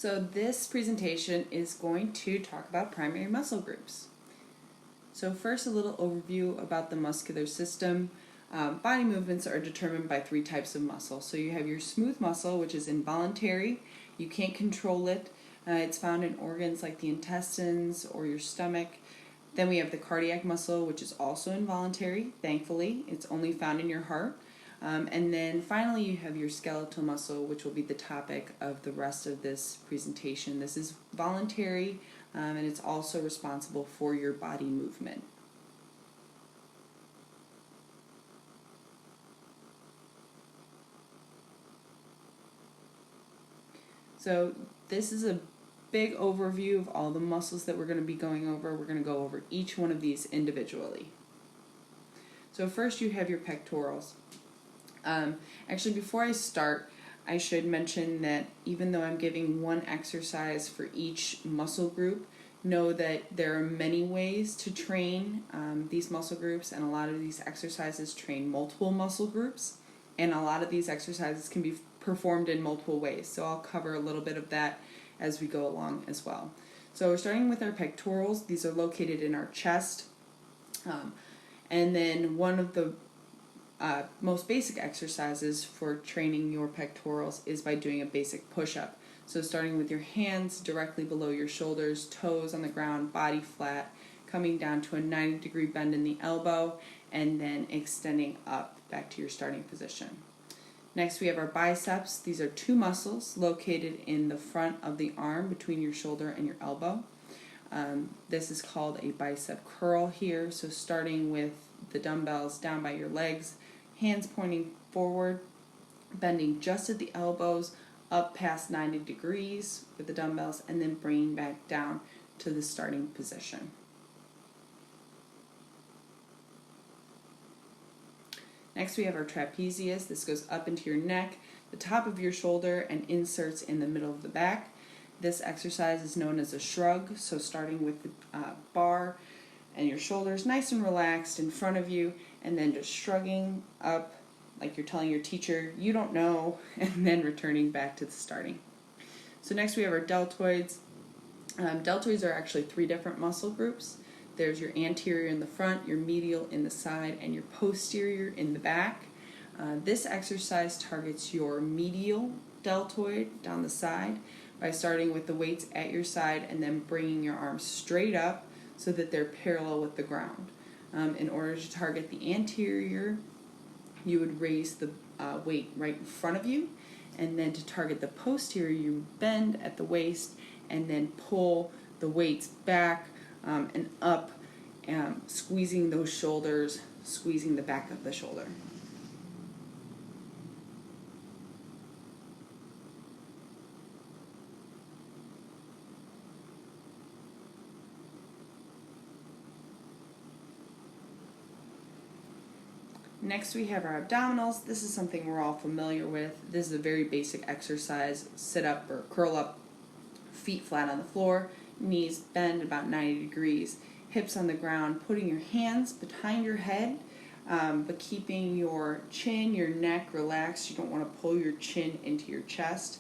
So this presentation is going to talk about primary muscle groups. So first, a little overview about the muscular system. Body movements are determined by three types of muscle. So you have your smooth muscle, which is involuntary. You can't control it. It's found in organs like the intestines or your stomach. Then we have the cardiac muscle, which is also involuntary, thankfully. It's only found in your heart. And then finally you have your skeletal muscle, which will be the topic of the rest of this presentation. This is voluntary, and it's also responsible for your body movement. So this is a big overview of all the muscles that we're going to be going over. We're going to go over each one of these individually. So first you have your pectorals. Actually, before I start, I should mention that even though I'm giving one exercise for each muscle group, know that there are many ways to train these muscle groups, and a lot of these exercises train multiple muscle groups, and a lot of these exercises can be performed in multiple ways. So I'll cover a little bit of that as we go along as well. So we're starting with our pectorals. These are located in our chest. And then one of the most basic exercises for training your pectorals is by doing a basic push-up. So starting with your hands directly below your shoulders, toes on the ground, body flat, coming down to a 90-degree bend in the elbow, and then extending up back to your starting position. Next we have our biceps. These are two muscles located in the front of the arm between your shoulder and your elbow. This is called a bicep curl here. So starting with the dumbbells down by your legs, hands pointing forward, bending just at the elbows, up past 90 degrees with the dumbbells, and then bringing back down to the starting position. Next we have our trapezius. This goes up into your neck, the top of your shoulder, and inserts in the middle of the back. This exercise is known as a shrug, so starting with the bar and your shoulders nice and relaxed in front of you, and then just shrugging up like you're telling your teacher you don't know, and then returning back to the starting. So next we have our deltoids. Deltoids are actually three different muscle groups. There's your anterior in the front, your medial in the side, and your posterior in the back. This exercise targets your medial deltoid down the side by starting with the weights at your side and then bringing your arms straight up so that they're parallel with the ground. In order to target the anterior, you would raise the weight right in front of you, and then to target the posterior, you bend at the waist and then pull the weights back and up, squeezing those shoulders, squeezing the back of the shoulder. Next we have our abdominals. This is something we're all familiar with. This is a very basic exercise. Sit up or curl up, feet flat on the floor, knees bend about 90 degrees, hips on the ground, putting your hands behind your head, but keeping your chin, your neck relaxed. You don't want to pull your chin into your chest.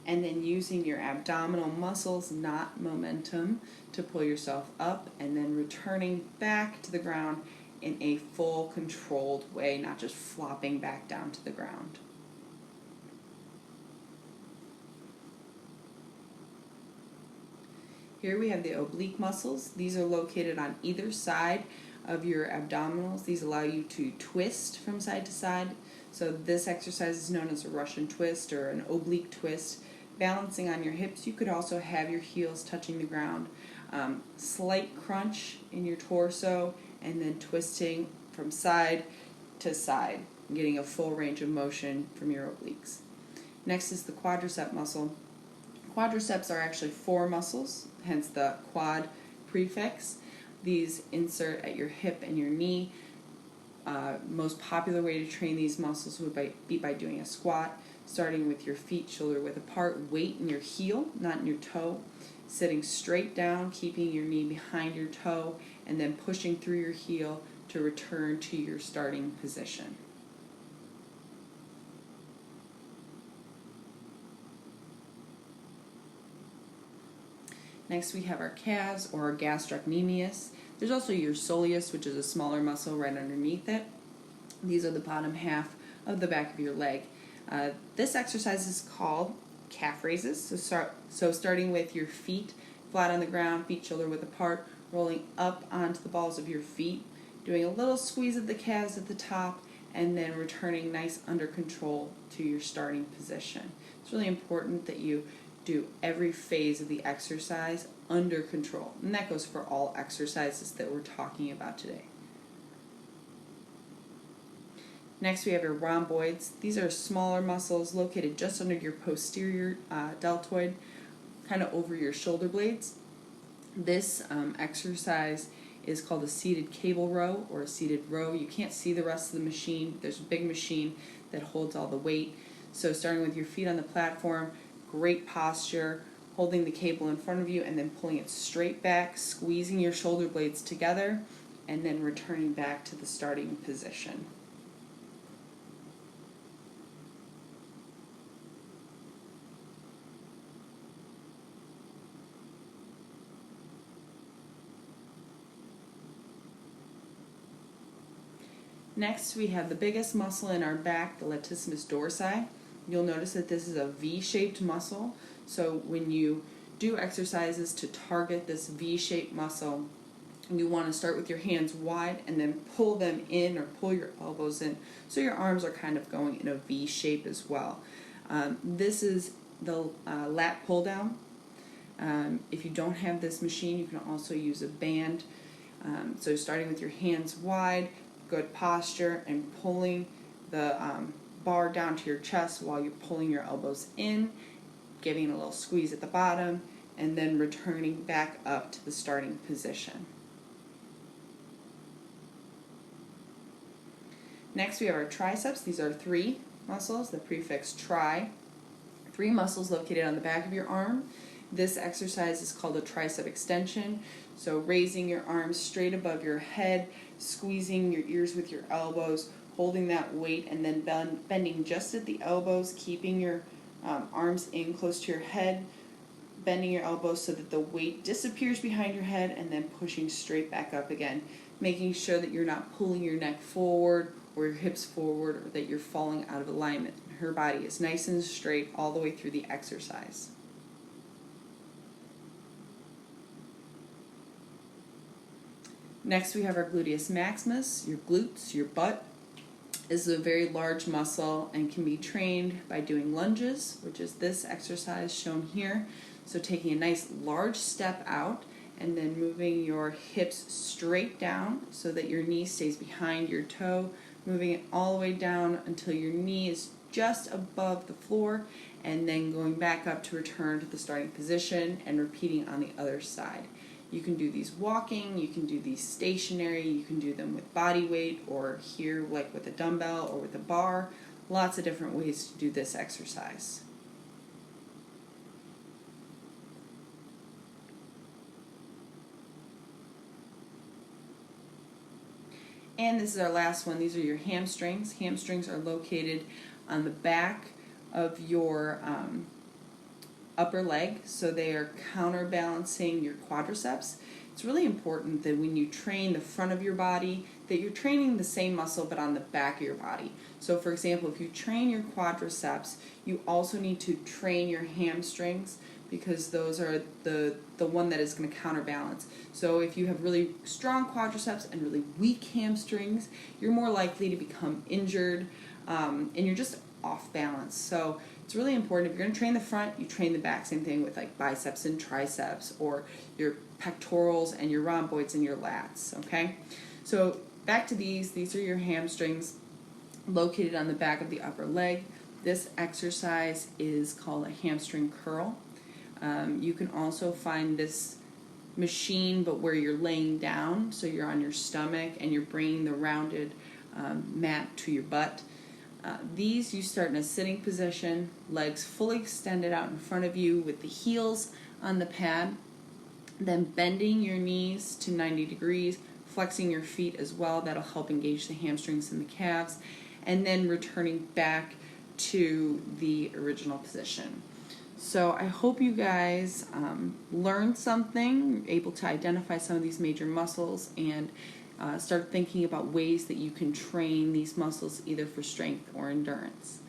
And then using your abdominal muscles, not momentum, to pull yourself up, and then returning back to the ground in a full controlled way, not just flopping back down to the ground. Here we have the oblique muscles. These are located on either side of your abdominals. These allow you to twist from side to side. So this exercise is known as a Russian twist or an oblique twist. Balancing on your hips, you could also have your heels touching the ground. Slight crunch in your torso, and then twisting from side to side, getting a full range of motion from your obliques. Next is the quadricep muscle. Quadriceps are actually four muscles, hence the quad prefix. These insert at your hip and your knee. Most popular way to train these muscles would be by doing a squat, starting with your feet shoulder width apart, weight in your heel, not in your toe, sitting straight down, keeping your knee behind your toe, and then pushing through your heel to return to your starting position. Next we have our calves or our gastrocnemius. There's also your soleus, which is a smaller muscle right underneath it. These are the bottom half of the back of your leg. This exercise is called calf raises. So starting with your feet flat on the ground, feet shoulder width apart, rolling up onto the balls of your feet, doing a little squeeze of the calves at the top, and then returning nice under control to your starting position. It's really important that you do every phase of the exercise under control, and that goes for all exercises that we're talking about today. Next we have your rhomboids. These are smaller muscles located just under your posterior deltoid, kind of over your shoulder blades. This exercise is called a seated cable row or a seated row. You can't see the rest of the machine. There's a big machine that holds all the weight. So starting with your feet on the platform, great posture, holding the cable in front of you and then pulling it straight back, squeezing your shoulder blades together, and then returning back to the starting position. Next, we have the biggest muscle in our back, the latissimus dorsi. You'll notice that this is a V-shaped muscle. So when you do exercises to target this V-shaped muscle, you want to start with your hands wide and then pull them in or pull your elbows in. So your arms are kind of going in a V shape as well. This is the lat pull down. If you don't have this machine, you can also use a band. So starting with your hands wide, good posture, and pulling the bar down to your chest while you're pulling your elbows in, giving a little squeeze at the bottom, and then returning back up to the starting position. Next we have our triceps. These are 3 muscles, the prefix tri. 3 muscles located on the back of your arm. This exercise is called a tricep extension. So raising your arms straight above your head, squeezing your ears with your elbows, holding that weight, and then bending just at the elbows, keeping your arms in close to your head, bending your elbows so that the weight disappears behind your head, and then pushing straight back up again, making sure that you're not pulling your neck forward or your hips forward or that you're falling out of alignment. Her body is nice and straight all the way through the exercise. Next we have our gluteus maximus, your glutes, your butt. This is a very large muscle and can be trained by doing lunges, which is this exercise shown here. So taking a nice large step out and then moving your hips straight down so that your knee stays behind your toe, moving it all the way down until your knee is just above the floor, and then going back up to return to the starting position and repeating on the other side. You can do these walking, you can do these stationary, you can do them with body weight or here like with a dumbbell or with a bar. Lots of different ways to do this exercise. And this is our last one. These are your hamstrings. Hamstrings are located on the back of your upper leg, so they are counterbalancing your quadriceps. It's really important that when you train the front of your body, that you're training the same muscle but on the back of your body. So for example, if you train your quadriceps, you also need to train your hamstrings because those are the one that is going to counterbalance. So if you have really strong quadriceps and really weak hamstrings, you're more likely to become injured and you're just off balance. So it's really important, if you're going to train the front, you train the back. Same thing with like biceps and triceps, or your pectorals and your rhomboids and your lats, okay? So back to these are your hamstrings located on the back of the upper leg. This exercise is called a hamstring curl. You can also find this machine but where you're laying down, so you're on your stomach and you're bringing the rounded mat to your butt. These you start in a sitting position, legs fully extended out in front of you with the heels on the pad, then bending your knees to 90 degrees, flexing your feet as well. That'll help engage the hamstrings and the calves, and then returning back to the original position. So I hope you guys learned something, able to identify some of these major muscles, and start thinking about ways that you can train these muscles either for strength or endurance.